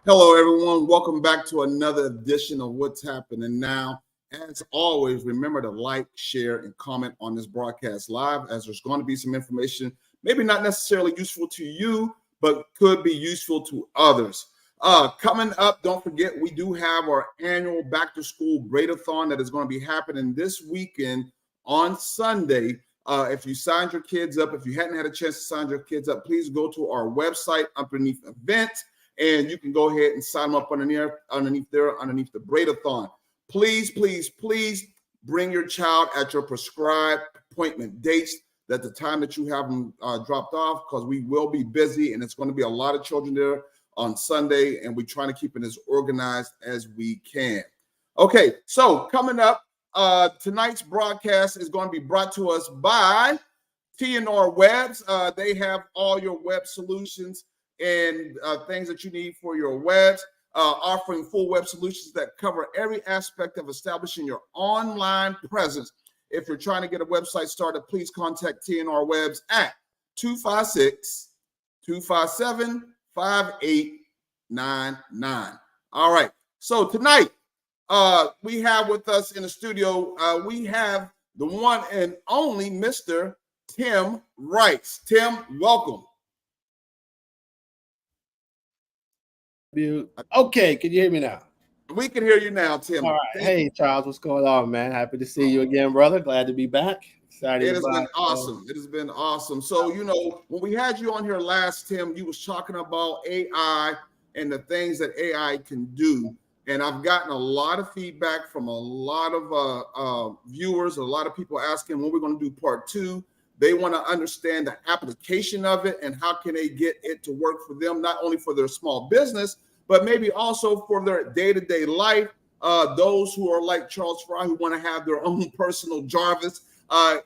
Hello, everyone. Welcome back to another edition of What's Happening Now. As always, remember to like, share, and comment on this broadcast live, as there's going to be some information, maybe not necessarily useful to you, but could be useful to others. Coming up, don't forget, we do have our annual back to school braid-a-thon that is going to be happening this weekend on Sunday. If you signed your kids up, if you hadn't had a chance to sign your kids up, please go to our website underneath events, and you can go ahead and sign them up underneath the braid-a-thon. Please bring your child at your prescribed appointment dates, at the time that you have them dropped off, because we will be busy and it's going to be a lot of children there on Sunday, and we're trying to keep it as organized as we can. Okay, so coming up, tonight's broadcast is going to be brought to us by T&R Webs. They have all your web solutions and things that you need for your webs, offering full web solutions that cover every aspect of establishing your online presence. If you're trying to get a website started, please contact T&R Webs at 256-257-5899. All right. So tonight, we have with us in the studio, we have the one and only Mr. Tim Rice. Tim, welcome. Okay, can you hear me now? We can hear you now, Tim. All right. Hey, Charles, what's going on, man? Happy to see you again, brother. Glad to be back. Excited. It has been awesome. It has been awesome. So, when we had you on here last, Tim, you was talking about AI and the things that AI can do. And I've gotten a lot of feedback from a lot of viewers, a lot of people asking when we're going to do part 2. They want to understand the application of it and how can they get it to work for them, not only for their small business, but maybe also for their day-to-day life. Those who are like Charles Fry, who want to have their own personal Jarvis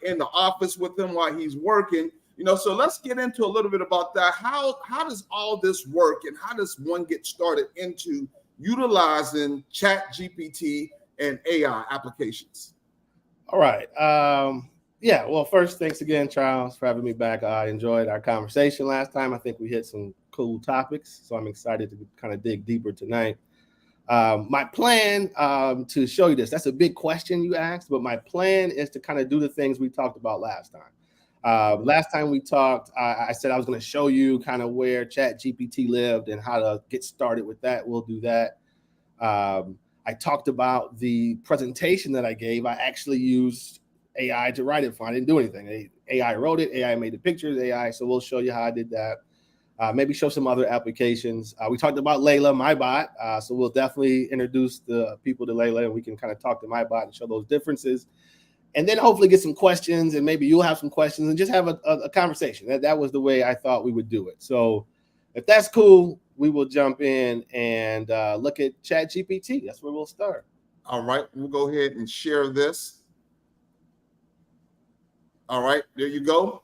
in the office with him while he's working. So let's get into a little bit about that. How does all this work, and how does one get started into utilizing ChatGPT and AI applications? All right. Yeah, well, first, thanks again, Charles, for having me back. I enjoyed our conversation last time. I think we hit some cool topics, so I'm excited to kind of dig deeper tonight. My plan to show you this, that's a big question you asked, but my plan is to kind of do the things we talked about last time. Last time we talked, I said I was going to show you kind of where ChatGPT lived and how to get started with that. We'll do that. I talked about the presentation that I gave. I actually used AI to write it for. I didn't do anything. AI wrote it. AI made the pictures. AI. So we'll show you how I did that. Maybe show some other applications. We talked about Layla, my bot. So we'll definitely introduce the people to Layla, and we can kind of talk to my bot and show those differences. And then hopefully get some questions, and maybe you'll have some questions, and just have a conversation. That was the way I thought we would do it. So if that's cool, we will jump in and look at ChatGPT. That's where we'll start. All right. We'll go ahead and share this. All right, there you go.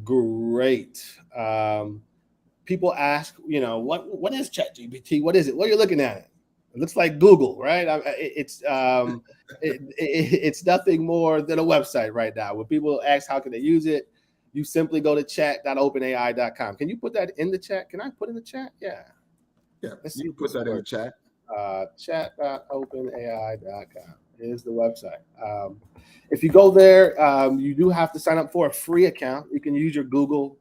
Great. People ask, what is ChatGPT? What is it? What are you looking at? It looks like Google, right? It's nothing more than a website right now. When people ask how can they use it, you simply go to chat.openai.com. Can you put that in the chat? Can I put in the chat? Yeah. Yeah, you put that in the chat. Chat.openai.com is the website. If you go there, you do have to sign up for a free account. You can use your Google,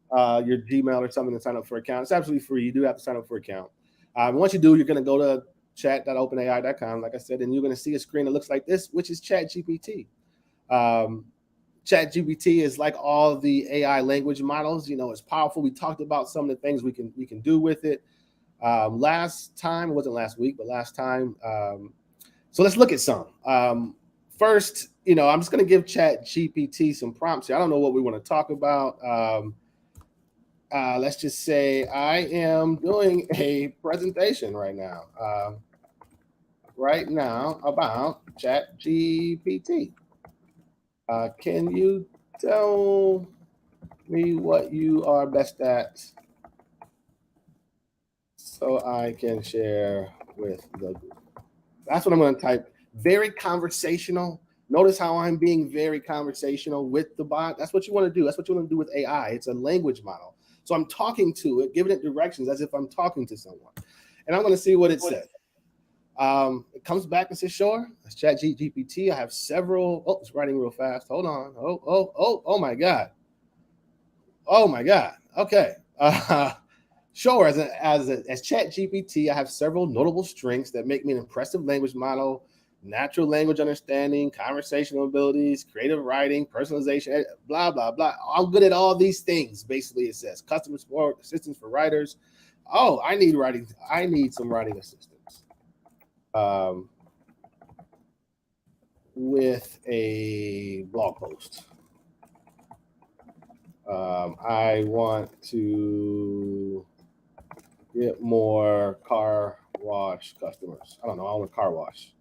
your Gmail or something to sign up for an account. It's absolutely free. You do have to sign up for an account. Once you do, you're going to go to chat.openai.com, like I said, and you're going to see a screen that looks like this, which is ChatGPT. ChatGPT is like all the AI language models. It's powerful. We talked about some of the things we can do with it. Last time, it wasn't last week, but last time. So let's look at some. First, I'm just going to give ChatGPT some prompts here. I don't know what we want to talk about. Let's just say I am doing a presentation right now about ChatGPT. Can you tell me what you are best at so I can share with the group? That's what I'm going to type. Very conversational. Notice how I'm being very conversational with the bot. That's what you want to do. That's what you want to do with AI. It's a language model. So I'm talking to it, giving it directions as if I'm talking to someone. and I'm going to see what it says. It comes back and says, sure, it's ChatGPT. I have several. Oh, it's writing real fast. Hold on. Oh my God. Oh my God. Okay. Sure, as ChatGPT, I have several notable strengths that make me an impressive language model: natural language understanding, conversational abilities, creative writing, personalization, blah, blah, blah. I'm good at all these things. Basically, it says customer support, assistance for writers. Oh, I need writing. I need some writing assistance. With a blog post. I want to get more car wash customers. I don't know. I want a car wash.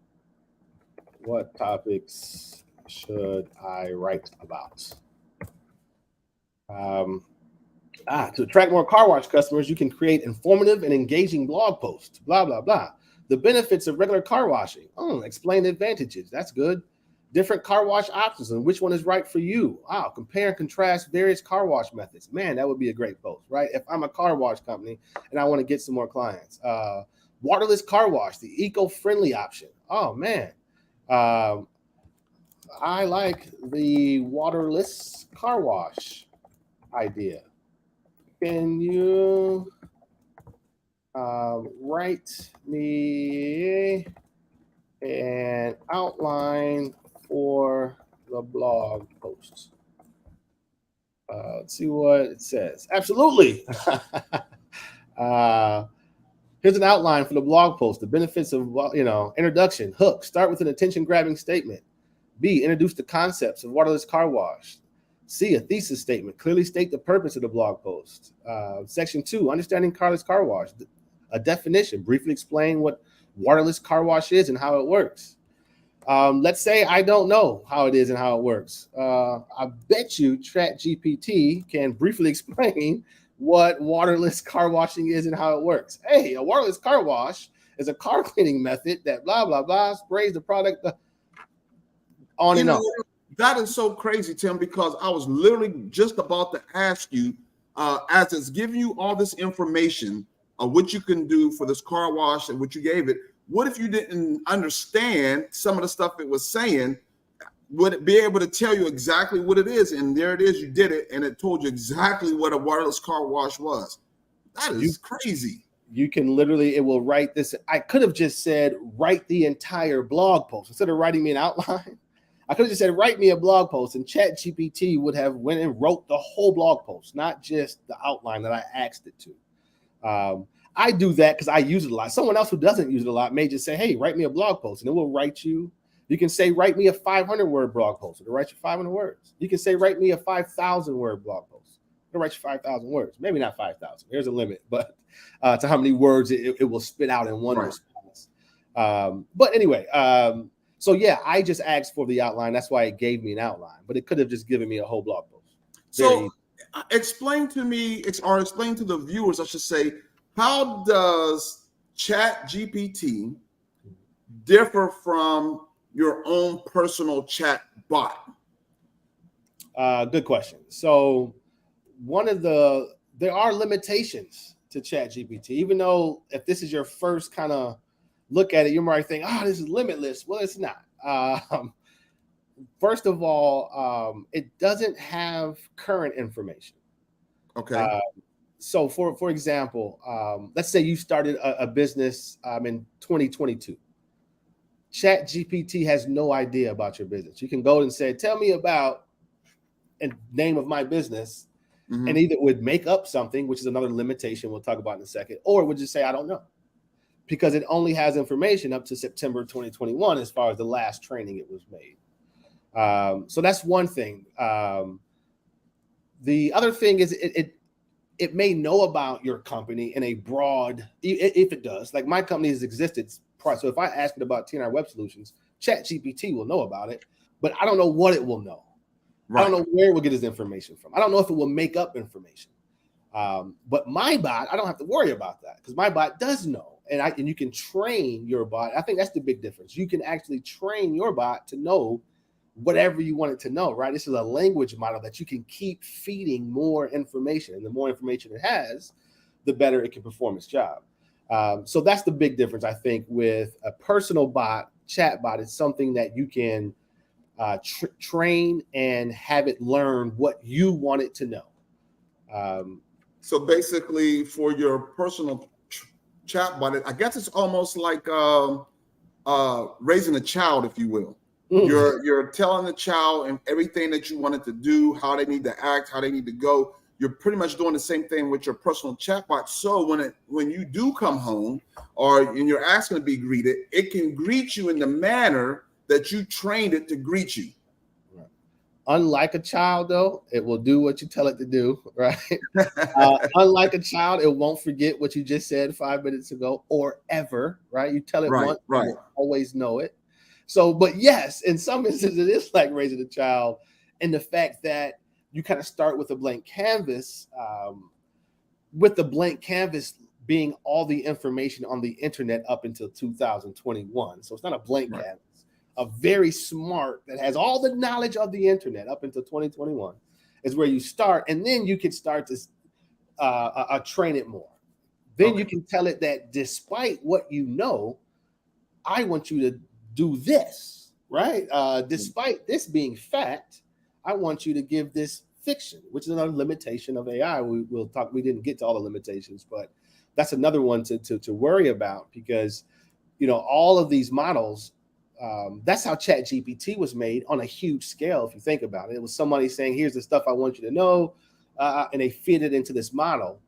What topics should I write about? To attract more car wash customers, you can create informative and engaging blog posts. Blah, blah, blah. The benefits of regular car washing. Explain the advantages. That's good. Different car wash options and which one is right for you. Wow, compare and contrast various car wash methods. Man, that would be a great post, right? If I'm a car wash company and I want to get some more clients. Waterless car wash, the eco-friendly option. Oh, man. I like the waterless car wash idea. Can you write me an outline for the blog post? Let's see what it says. Absolutely. Here's an outline for the blog post. The benefits of, introduction, hook, start with an attention-grabbing statement. B, introduce the concepts of waterless car wash. C, a thesis statement. Clearly state the purpose of the blog post. Section 2, understanding carless car wash. A definition. Briefly explain what waterless car wash is and how it works. Let's say I don't know how it is and how it works. I bet you ChatGPT can briefly explain what waterless car washing is and how it works. Hey, a waterless car wash is a car cleaning method that blah, blah, blah, sprays the product on and on. That is so crazy, Tim, because I was literally just about to ask you, as it's giving you all this information of what you can do for this car wash and what you gave it, what if you didn't understand some of the stuff it was saying? Would it be able to tell you exactly what it is? And there it is, you did it, and it told you exactly what a waterless car wash was. That is crazy. You can literally, it will write this. I could have just said, write the entire blog post. Instead of writing me an outline, I could have just said, write me a blog post, and ChatGPT would have went and wrote the whole blog post, not just the outline that I asked it to. I do that because I use it a lot. Someone else who doesn't use it a lot may just say, hey, write me a blog post, and it will write you. You can say, write me a 500-word blog post. It'll write you 500 words. You can say, write me a 5,000-word blog post. It'll write you 5,000 words. Maybe not 5,000. There's a limit, but to how many words it will spit out in one response. But anyway, so yeah, I just asked for the outline. That's why it gave me an outline, but it could have just given me a whole blog post. So explain to me, or explain to the viewers, I should say, how does ChatGPT differ from your own personal chat bot? Good question. So there are limitations to ChatGPT, even though if this is your first kind of look at it, you might think, this is limitless. Well, it's not. First of all, it doesn't have current information. Okay. So for example, let's say you started a business in 2022. ChatGPT has no idea about your business. You can go and say, tell me about a name of my business. Mm-hmm. And either it would make up something, which is another limitation we'll talk about in a second, or it would just say, I don't know, because it only has information up to September 2021 as far as the last training it was made. So that's one thing. The other thing is it may know about your company in a broad, if it does, like my company has existed prior. So if I ask it about TNR Web Solutions, ChatGPT will know about it, but I don't know what it will know. Right. I don't know where it will get its information from. I don't know if it will make up information. But my bot, I don't have to worry about that because my bot does know. And you can train your bot. I think that's the big difference. You can actually train your bot to know whatever you want it to know, right? This is a language model that you can keep feeding more information. And the more information it has, the better it can perform its job. So that's the big difference, I think, with a personal bot, chat bot. It's something that you can train and have it learn what you want it to know. So basically, for your personal chat bot, I guess it's almost like raising a child, if you will. You're telling the child and everything that you want it to do, how they need to act, how they need to go. You're pretty much doing the same thing with your personal chatbot. So when you do come home and you're asking to be greeted, it can greet you in the manner that you trained it to greet you. Right. Unlike a child, though, it will do what you tell it to do, right? Unlike a child, it won't forget what you just said 5 minutes ago or ever, right? You tell it once, it will always know it. So, but yes, in some instances, it is like raising a child in the fact that you kind of start with a blank canvas, with the blank canvas being all the information on the internet up until 2021. So it's not a blank canvas, a very smart that has all the knowledge of the internet up until 2021 is where you start. And then you can start to train it more. Then you can tell it that despite what you know, I want you to do this, right? Despite this being fact, I want you to give this fiction, which is another limitation of AI. We'll talk. We didn't get to all the limitations, but that's another one to worry about because, all of these models, that's how ChatGPT was made on a huge scale. If you think about it, it was somebody saying, here's the stuff I want you to know. And they fit it into this model.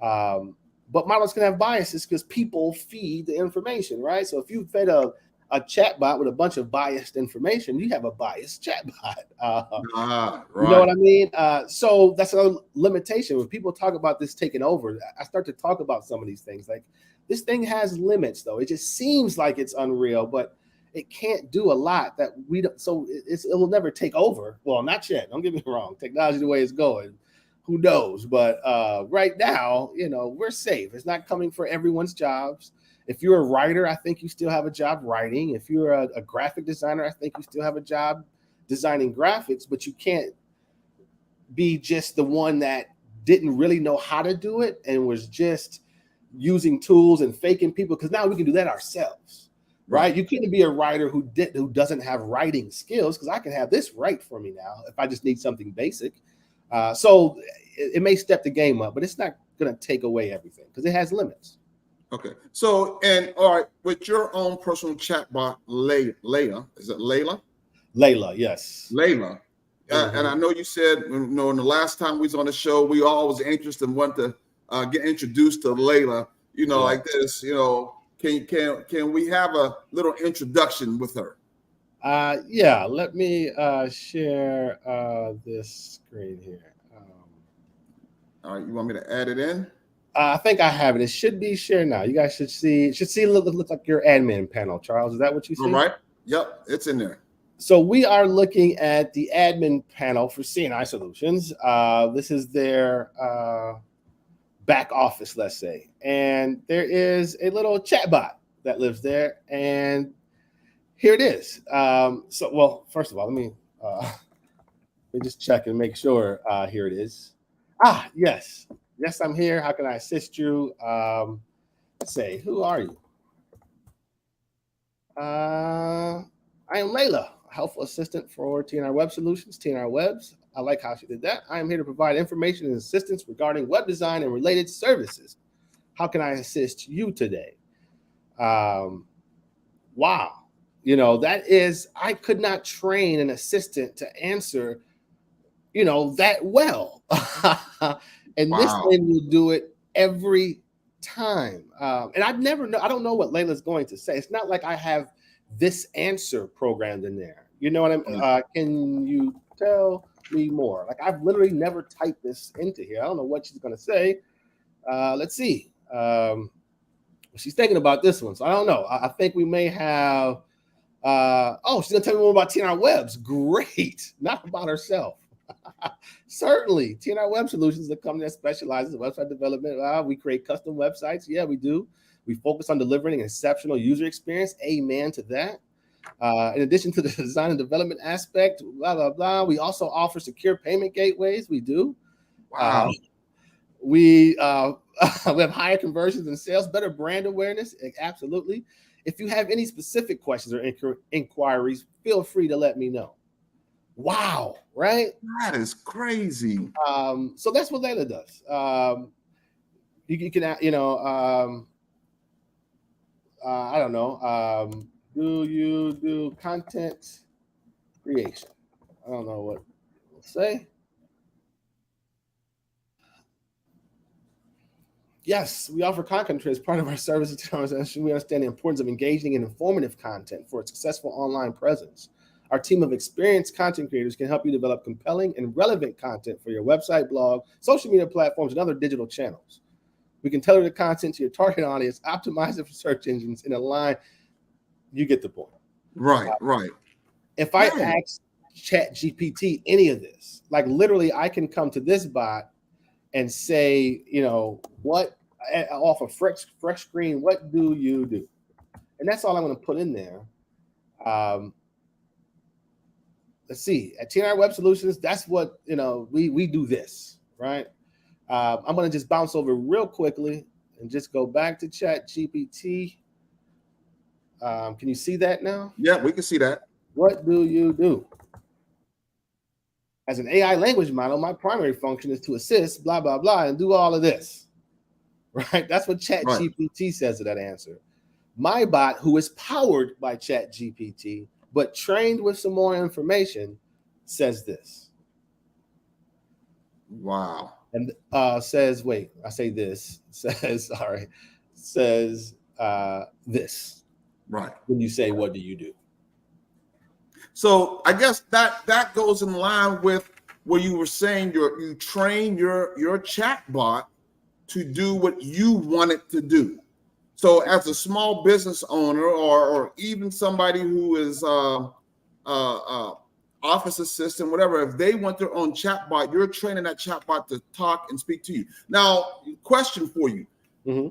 But models can have biases because people feed the information, right? So if you fed a chatbot with a bunch of biased information, you have a biased chatbot. Right. You know what I mean? So that's a limitation. When people talk about this taking over, I start to talk about some of these things. Like this thing has limits, though. It just seems like it's unreal, but it can't do a lot that we don't. So it will never take over. Well, not yet. Don't get me wrong. Technology, the way it's going, who knows? But right now, we're safe. It's not coming for everyone's jobs. If you're a writer, I think you still have a job writing. If you're a graphic designer, I think you still have a job designing graphics, but you can't be just the one that didn't really know how to do it and was just using tools and faking people, because now we can do that ourselves, right? You couldn't be a writer who doesn't have writing skills, because I can have this write for me now if I just need something basic. So it may step the game up, but it's not going to take away everything because it has limits. Okay. So, and all right, with your own personal chatbot, Layla, is it Layla? Layla, yes. Layla. And I know you said, in the last time we was on the show, we all was interested and want to get introduced to Layla, like this, can we have a little introduction with her? Yeah, let me share this screen here. All right, you want me to add it in? I think I have it. It should be shared now. You guys should see. It should look like your admin panel, Charles. Is that what you see? All right. Yep, it's in there. So we are looking at the admin panel for CNI Solutions. This is their back office, let's say, and there is a little chatbot that lives there, and here it is. Well, first of all, let me just check and make sure. Here it is. Yes. Yes, I'm here. How can I assist you? Let's say, who are you? I am Layla, helpful assistant for TNR Web Solutions, TNR Webs. I like how she did that. I am here to provide information and assistance regarding web design and related services. How can I assist you today? Wow. That is, I could not train an assistant to answer, that well. And this thing will do it every time. And I don't know what Layla's going to say. It's not like I have this answer programmed in there. You know what I mean? Can you tell me more? Like, I've literally never typed this into here. I don't know what she's going to say. Let's see. She's thinking about this one. So I don't know. I think we may have, she's going to tell me more about TNR Webs. Great. Not about herself. Certainly. TNR Web Solutions is a company that specializes in website development. We create custom websites. Yeah, we do. We focus on delivering an exceptional user experience. Amen to that. In addition to the design and development aspect, blah, blah, blah, we also offer secure payment gateways. We do. Wow. We we have higher conversions and sales, better brand awareness. Absolutely. If you have any specific questions or inquiries, feel free to let me know. Wow, right? That is crazy. So that's what Layla does. You can, I don't know. Do you do content creation? I don't know what we'll say. Yes, we offer content as part of our services. We understand the importance of engaging and informative content for a successful online presence. Our team of experienced content creators can help you develop compelling and relevant content for your website, blog, social media platforms, and other digital channels. We can tailor the content to your target audience, optimize it for search engines, and align. You get the point. Right, right. If I ask ChatGPT any of this, like literally, I can come to this bot and say, what off a fresh screen, what do you do? And that's all I'm going to put in there. Let's see, at TNR Web Solutions, that's what we do this, right? I'm going to just bounce over real quickly and just go back to ChatGPT. Can you see that now? Yeah, we can see that. What do you do? As an AI language model, my primary function is to assist, blah, blah, blah, and do all of this, right? That's what ChatGPT says to that answer. My bot, who is powered by ChatGPT, but trained with some more information, says this. Wow. And says, wait, I say this, says, all right, says this. Right. When you say, what do you do? So I guess that goes in line with where you were saying you train your chat bot to do what you want it to do. So as a small business owner or even somebody who is office assistant, whatever, if they want their own chat bot, you're training that chat bot to talk and speak to you. Now, question for you. Mm-hmm.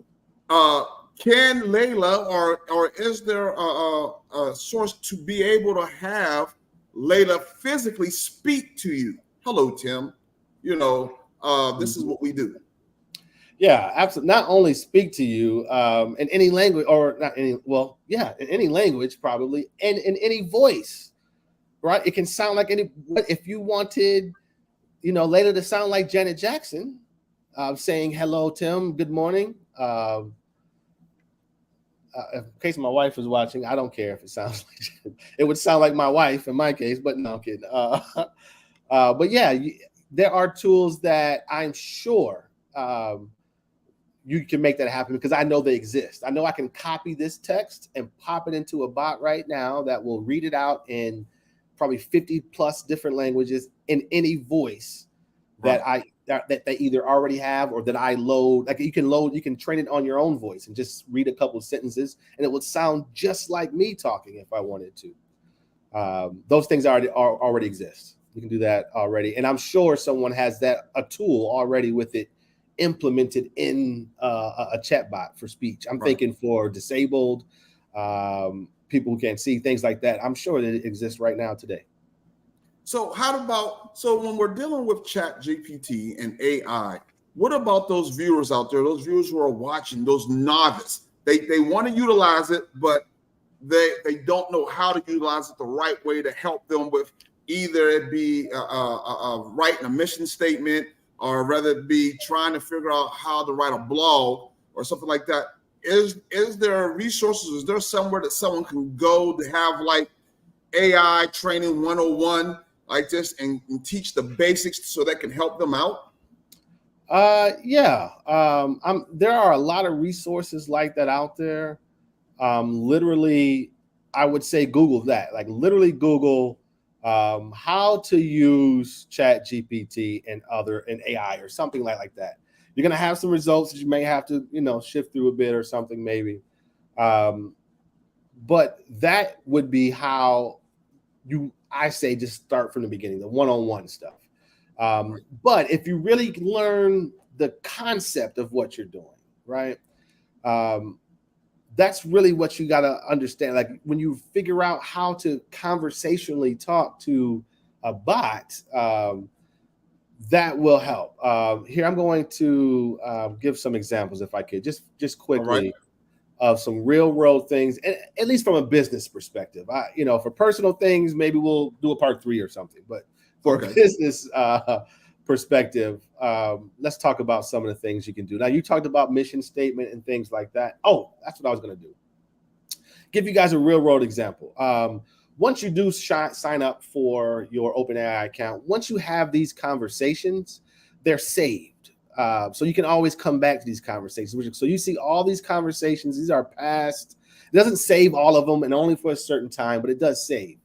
Can Layla or is there a source to be able to have Layla physically speak to you? Hello, Tim. This is what we do. Yeah, absolutely. Not only speak to you in any language, or not any, well, yeah, in any language probably, and in any voice, right? It can sound like any. If you wanted, Layla to sound like Janet Jackson, saying hello, Tim, good morning. In case my wife was watching, I don't care if it sounds like it would sound like my wife in my case, but no, I'm kidding. But yeah, there are tools that I'm sure you can make that happen because I know they exist. I know I can copy this text and pop it into a bot right now that will read it out in probably 50 plus different languages in any voice that that they either already have or that I load. Like you can train it on your own voice and just read a couple of sentences and it would sound just like me talking if I wanted to. Those things already exist. You can do that already. And I'm sure someone has a tool already with it implemented in a chat bot for speech. I'm thinking for disabled people who can't see, things like that. I'm sure that it exists right now today. So when we're dealing with ChatGPT and AI, what about those viewers out there, those viewers who are watching, those novice? They want to utilize it, but they don't know how to utilize it the right way to help them with either it be writing a mission statement or rather it be trying to figure out how to write a blog or something like that. Is there resources? Is there somewhere that someone can go to have like AI training 101 like this and teach the basics so that can help them out? Yeah. There are a lot of resources like that out there. Literally, I would say Google that. Like literally Google how to use ChatGPT and AI or something like that. You're gonna have some results that you may have to shift through a bit or something maybe. But that would be how I say just start from the beginning, the one-on-one stuff. But if you really learn the concept of what you're doing, right? That's really what you got to understand. Like when you figure out how to conversationally talk to a bot, That will help. Here, I'm going to give some examples, if I could, just All right. quickly, of some real world things, and at least from a business perspective. For personal things, maybe we'll do a part 3 or something. But for a business perspective, let's talk about some of the things you can do. Now, you talked about mission statement and things like that. Oh, that's what I was going to do. Give you guys a real world example. Once you do sign up for your OpenAI account, once you have these conversations, they're saved. So you can always come back to these conversations. So you see all these conversations, these are past. It doesn't save all of them and only for a certain time, but it does save.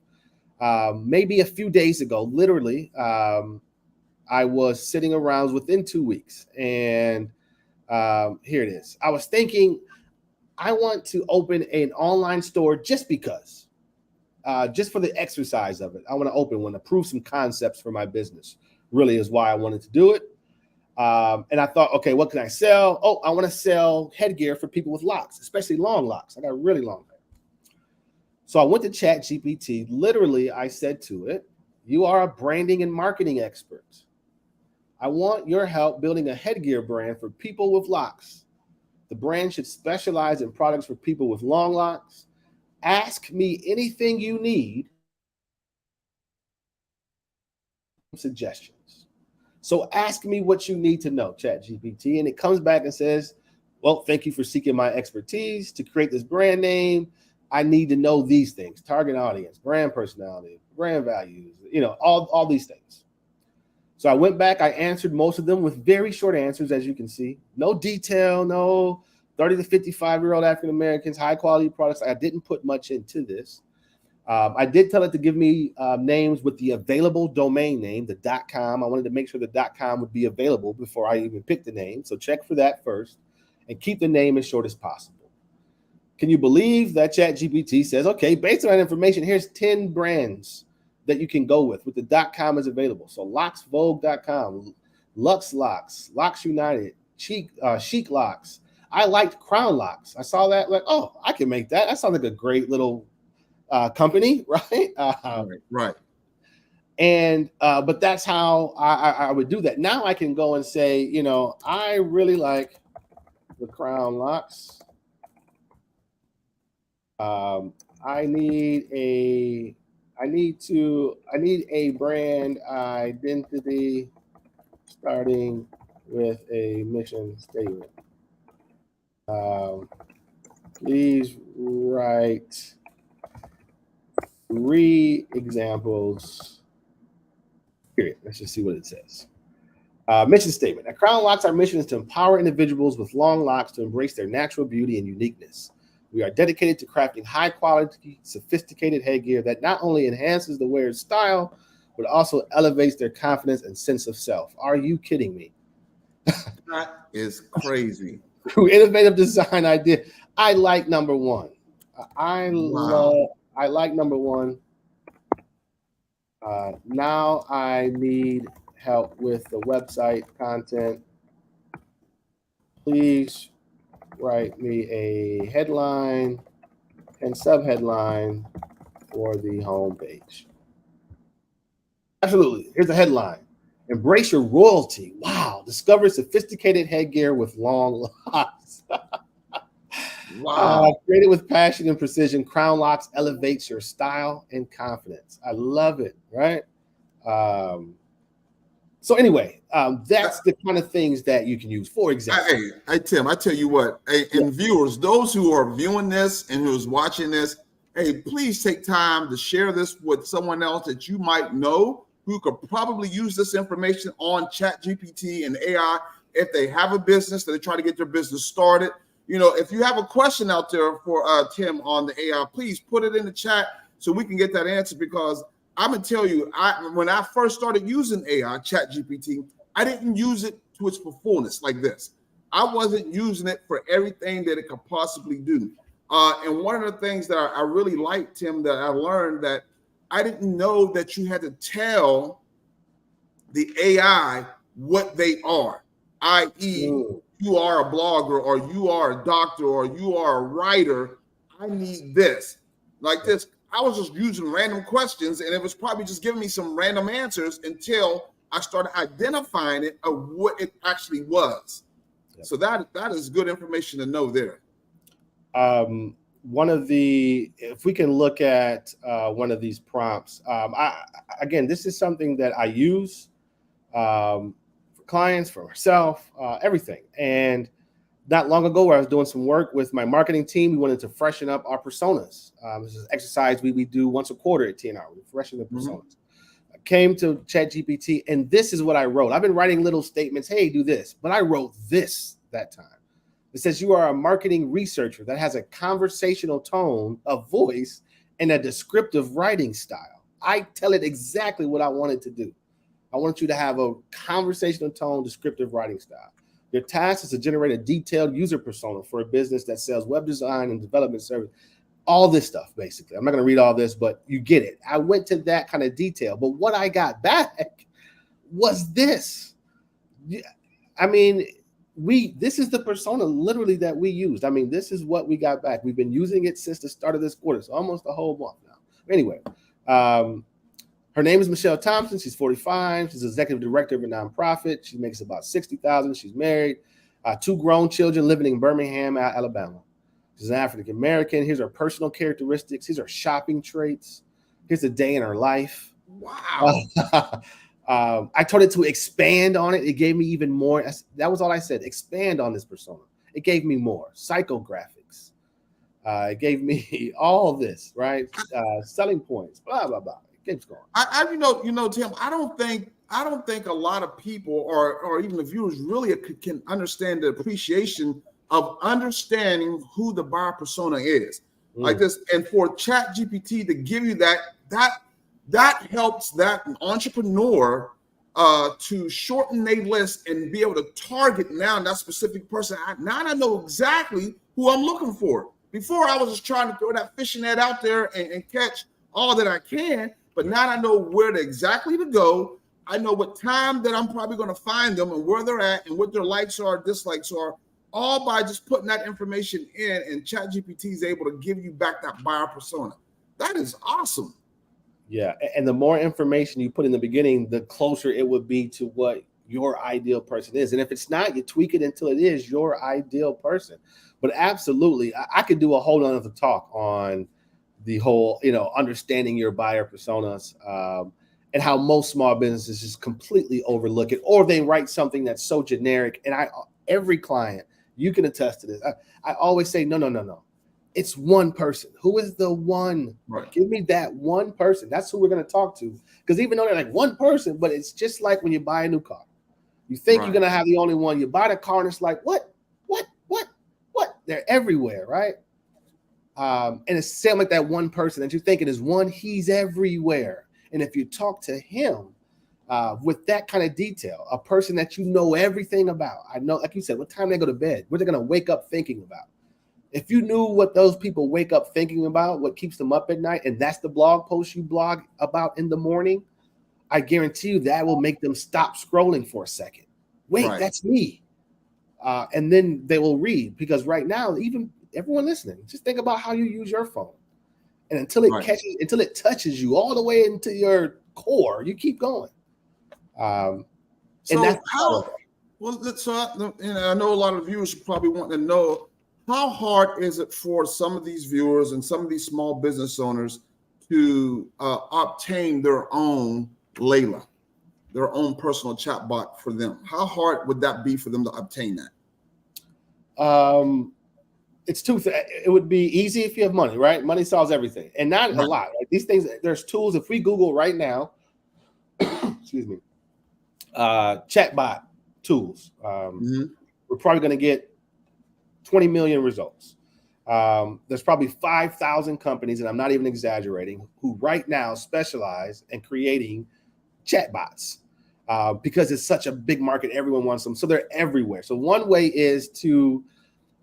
Maybe a few days ago, literally, I was sitting around within 2 weeks. And here it is. I was thinking, I want to open an online store just because. Just for the exercise of it. I want to open one to prove some concepts for my business, really is why I wanted to do it. And I thought, okay, what can I sell? Oh, I want to sell headgear for people with locks, especially long locks. I got really long hair. So I went to ChatGPT. Literally, I said to it, you are a branding and marketing expert. I want your help building a headgear brand for people with locks. The brand should specialize in products for people with long locks. Ask me anything you need. Suggestions. So ask me what you need to know, ChatGPT, and it comes back and says, well, thank you for seeking my expertise to create this brand name. I need to know these things: target audience, brand personality, brand values, all these things. So I went back, I answered most of them with very short answers, as you can see. No detail, no 30 to 55-year-old African Americans, high quality products. I didn't put much into this. I did tell it to give me names with the available domain name, the .com. I wanted to make sure the .com would be available before I even picked the name. So check for that first and keep the name as short as possible. Can you believe that ChatGPT says, okay, based on that information, here's 10 brands that you can go with the .com is available. So locksvogue.com, Lux Locks, Locks United, Chic Locks. I liked Crown Locks. I saw that, like, oh, I can make that. That sounds like a great little company, right? Right. And but that's how I would do that. Now I can go and say, I really like the Crown Locks. I need a brand identity starting with a mission statement. Please write 3 examples. Period. Let's just see what it says. Mission statement. At Crown Locks, our mission is to empower individuals with long locks to embrace their natural beauty and uniqueness. We are dedicated to crafting high-quality, sophisticated headgear that not only enhances the wearer's style, but also elevates their confidence and sense of self. Are you kidding me? That is crazy. Through innovative design idea. I like number 1. I like number 1. Now I need help with the website content. Please write me a headline and subheadline for the homepage. Absolutely. Here's a headline. Embrace your royalty. Wow. Discover sophisticated headgear with long locks. Wow. Created with passion and precision, Crown Locks elevates your style and confidence. I love it, right? So anyway, that's the kind of things that you can use. For example, hey Tim, I tell you what, and viewers, those who are viewing this and who's watching this, hey, please take time to share this with someone else that you might know who could probably use this information on ChatGPT and AI if they have a business that they try to get their business started. If you have a question out there for Tim on the AI, please put it in the chat so we can get that answer, because I'm going to tell you, when I first started using AI, ChatGPT, I didn't use it to its fullness like this. I wasn't using it for everything that it could possibly do. And one of the things that I really liked, Tim, that I learned that I didn't know that you had to tell the AI what they are, i.e., you are a blogger, or you are a doctor, or you are a writer. I need this. Like this. I was just using random questions, and it was probably just giving me some random answers until I started identifying it of what it actually was. Yep. So that is good information to know there. If we can look at one of these prompts, again, this is something that I use for clients, for myself, everything. And not long ago, where I was doing some work with my marketing team, we wanted to freshen up our personas. This is an exercise we do once a quarter at TNR. We freshen the personas. Mm-hmm. I came to ChatGPT, and this is what I wrote. I've been writing little statements, hey, do this. But I wrote this that time. It says you are a marketing researcher that has a conversational tone, a voice, and a descriptive writing style. I tell it exactly what I want it to do. I want you to have a conversational tone, descriptive writing style. Your task is to generate a detailed user persona for a business that sells web design and development service. All this stuff, basically. I'm not going to read all this, but you get it. I went to that kind of detail. But what I got back was this. I mean, this is the persona literally that we used. I mean, this is what we got back. We've been using it since the start of this quarter, so almost a whole month now. Anyway, her name is Michelle Thompson. She's 45. She's executive director of a nonprofit. She makes about $60,000. She's married, 2 grown children living in Birmingham, Alabama. She's an African American. Here's her personal characteristics. Here's her shopping traits. Here's a day in her life. Wow. I told it to expand on it. It gave me even more. That was all I said. Expand on this persona. It gave me more psychographics. It gave me all this, right? Selling points, blah, blah, blah. It keeps going. Tim, I don't think a lot of people or even the viewers really can understand the appreciation of understanding who the buyer persona is. Like this. And for ChatGPT to give you that helps that entrepreneur to shorten their list and be able to target now that specific person. Now I know exactly who I'm looking for. Before I was just trying to throw that fishing net out there and catch all that I can. But now I know where exactly to go. I know what time that I'm probably going to find them and where they're at and what their likes are, dislikes are, all by just putting that information in, and ChatGPT is able to give you back that buyer persona. That is awesome. Yeah, and the more information you put in the beginning, the closer it would be to what your ideal person is. And if it's not, you tweak it until it is your ideal person. But absolutely, I could do a whole other talk on the whole, understanding your buyer personas and how most small businesses just completely overlook it, or they write something that's so generic. And every client, you can attest to this. I always say, no. It's one person. Who is the one? Right. Give me that one person. That's who we're going to talk to. Because even though they're like one person, but it's just like when you buy a new car. You think you're going to have the only one. You buy the car and it's like, what? They're everywhere, right? And it's same like that one person that you're thinking is one. He's everywhere. And if you talk to him with that kind of detail, a person that you know everything about, I know, like you said, what time they go to bed, what they're going to wake up thinking about. If you knew what those people wake up thinking about, what keeps them up at night, and that's the blog post you blog about in the morning, I guarantee you that will make them stop scrolling for a second. Wait, that's me. And then they will read, because right now, even everyone listening, just think about how you use your phone. And until it touches you all the way into your core, you keep going. And that's I know a lot of viewers probably want to know, how hard is it for some of these viewers and some of these small business owners to obtain their own Layla, their own personal chatbot for them? How hard would that be for them to obtain that? It's it would be easy if you have money, right? Money solves everything, and not a lot. Like these things, there's tools. If we Google right now, excuse me, chatbot tools, we're probably going to get 20 million results. There's probably 5,000 companies, and I'm not even exaggerating, who right now specialize in creating chatbots because it's such a big market. Everyone wants them. So they're everywhere. So one way is to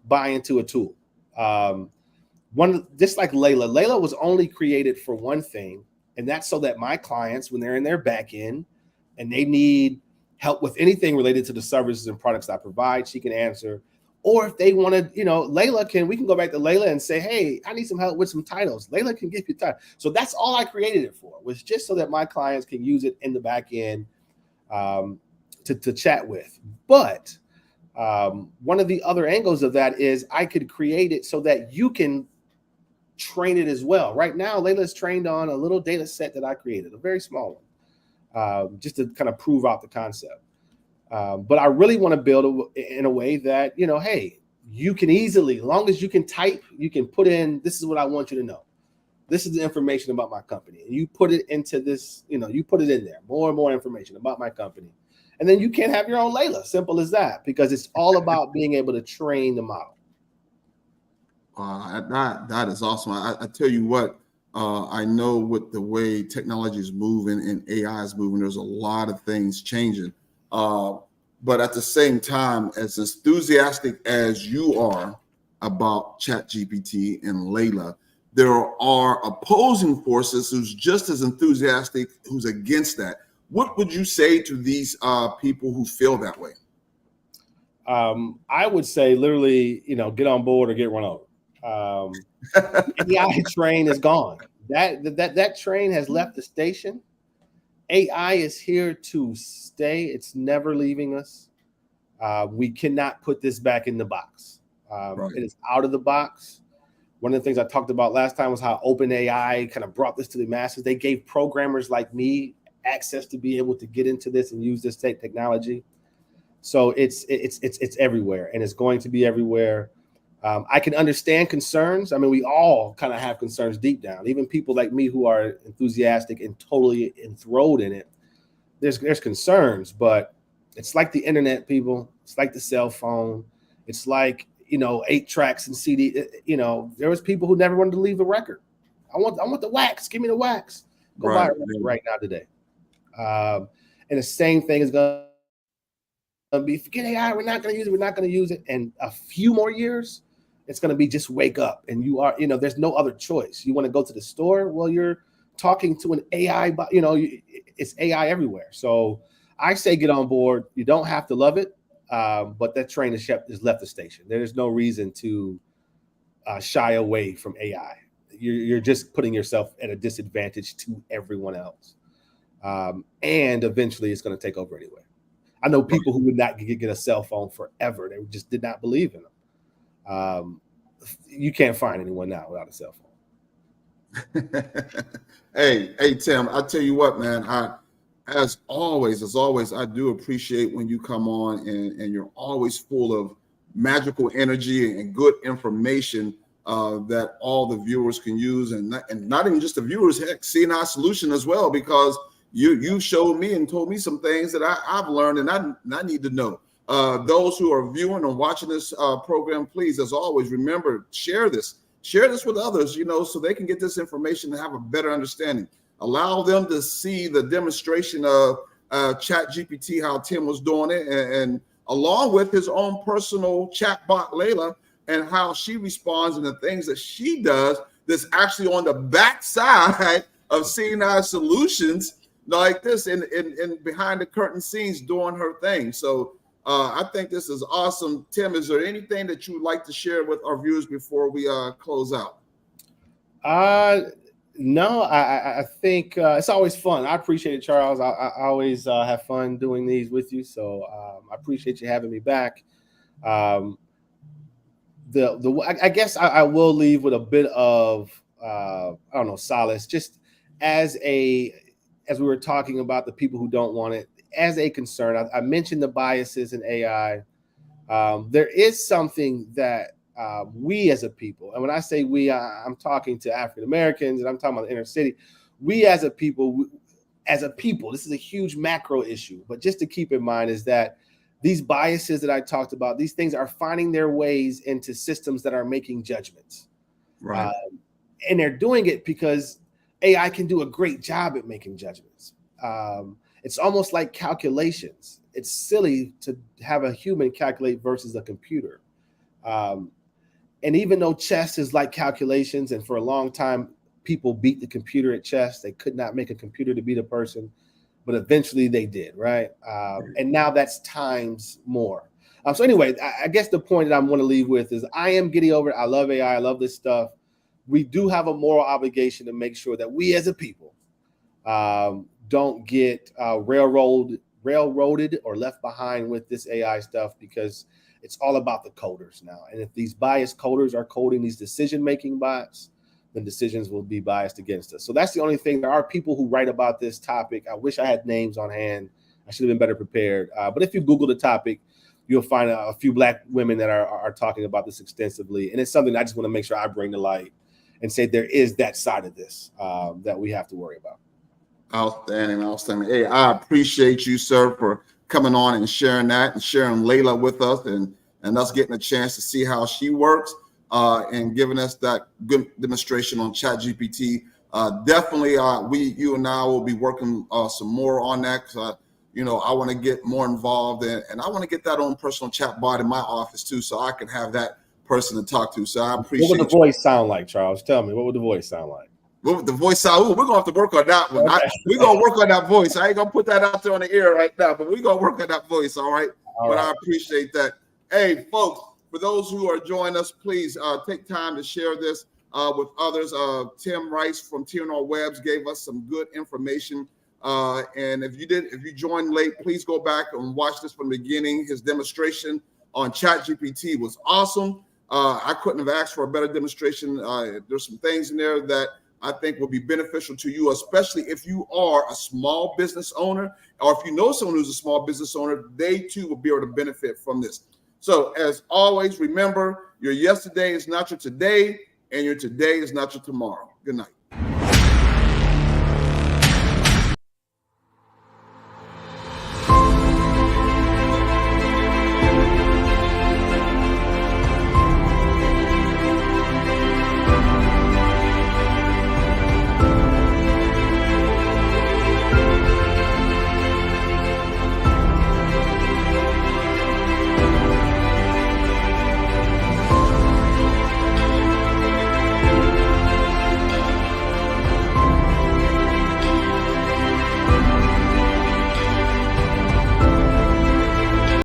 buy into a tool. Just like Layla was only created for one thing, and that's so that my clients, when they're in their back end and they need help with anything related to the services and products I provide, she can answer. Or if they want to, we can go back to Layla and say, hey, I need some help with some titles. Layla can give you time. So that's all I created it for, was just so that my clients can use it in the back end to chat with. But one of the other angles of that is I could create it so that you can train it as well. Right now, Layla's trained on a little data set that I created, a very small one, just to kind of prove out the concept. But I really want to build in a way that, hey, you can easily, as long as you can type, you can put in, this is what I want you to know. This is the information about my company. And you put it into this, you put it in there, more and more information about my company. And then you can have your own Layla, simple as that, because it's all about being able to train the model. That is awesome. I tell you what, I know with the way technology is moving and AI is moving, there's a lot of things changing. But at the same time, as enthusiastic as you are about ChatGPT and Layla, there are opposing forces who's just as enthusiastic, who's against that. What would you say to these people who feel that way? I would say literally, get on board or get run over. AI train is gone. That train has left the station. AI is here to stay. It's never leaving us. We cannot put this back in the box. Right. It is out of the box. One of the things I talked about last time was how OpenAI kind of brought this to the masses. They gave programmers like me access to be able to get into this and use this technology. So it's everywhere, and it's going to be everywhere. I can understand concerns. I mean, we all kind of have concerns deep down. Even people like me who are enthusiastic and totally enthralled in it, there's concerns. But it's like the internet, people. It's like the cell phone. It's like 8 tracks and CD. There was people who never wanted to leave the record. I want the wax. Give me the wax. Go buy a record right now today. And the same thing is going to be, forget AI. We're not going to use it. We're not going to use it. And a few more years, it's going to be just wake up. And you are, there's no other choice. You want to go to the store? Well, you're talking to an AI, it's AI everywhere. So I say get on board. You don't have to love it, but that train has left the station. There's no reason to shy away from AI. You're just putting yourself at a disadvantage to everyone else. And eventually it's going to take over anyway. I know people who would not get a cell phone forever. They just did not believe in them. You can't find anyone now without a cell phone. Hey, Tim, I tell you what, man, as always, I do appreciate when you come on and you're always full of magical energy and good information that all the viewers can use, and not even just the viewers, heck, CNI Solution as well, because you showed me and told me some things that I've learned and I need to know. Those who are viewing and watching this program, please, as always, remember, share this with others, so they can get this information and have a better understanding. Allow them to see the demonstration of ChatGPT, how Tim was doing it, and along with his own personal chatbot, Layla, and how she responds and the things that she does that's actually on the backside of CNI Solutions, like this, in behind the curtain scenes doing her thing. So I think this is awesome. Tim, is there anything that you would like to share with our viewers before we close out? No, I think it's always fun. I appreciate it, Charles. I always have fun doing these with you. So I appreciate you having me back. I guess I will leave with a bit of solace, just as we were talking about the people who don't want it, as a concern. I mentioned the biases in AI. There is something that we as a people, and when I say we, I'm talking to African Americans and I'm talking about the inner city. We as a people, this is a huge macro issue, but just to keep in mind is that these biases that I talked about, these things are finding their ways into systems that are making judgments. Right. And they're doing it because AI can do a great job at making judgments. It's almost like calculations. It's silly to have a human calculate versus a computer. And even though chess is like calculations, and for a long time, people beat the computer at chess, they could not make a computer to beat a person, but eventually they did, right? And now that's times more. So anyway, I guess the point that I'm going to leave with is I am getting over it. I love AI. I love this stuff. We do have a moral obligation to make sure that we as a people don't get railroaded railroaded or left behind with this AI stuff, because it's all about the coders now. And if these biased coders are coding these decision-making bots, then decisions will be biased against us. So that's the only thing. There are people who write about this topic. I wish I had names on hand. I should have been better prepared. But if you Google the topic, you'll find a few Black women that are talking about this extensively. And it's something I just want to make sure I bring to light and say there is that side of this that we have to worry about. Outstanding. Hey, I appreciate you, sir, for coming on and sharing that and sharing Layla with us and us getting a chance to see how she works and giving us that good demonstration on ChatGPT. Definitely, you and I will be working some more on that, because I want to get more involved and I want to get that own personal chat bot in my office too, so I can have that person to talk to. So I appreciate. What would the voice sound like, Charles? Tell me, what would the voice sound like? What would the voice sound? Ooh, we're gonna have to work on that one. We're gonna work on that voice. I ain't gonna put that out there on the air right now, but we're gonna work on that voice. All right. I appreciate that. Hey, folks, for those who are joining us, please take time to share this with others. Tim Rice from TNR Webs gave us some good information. And if you joined late, please go back and watch this from the beginning. His demonstration on ChatGPT was awesome. I couldn't have asked for a better demonstration. There's some things in there that I think will be beneficial to you, especially if you are a small business owner, or if you know someone who's a small business owner, they too will be able to benefit from this. So as always, remember, your yesterday is not your today, and your today is not your tomorrow. Good night.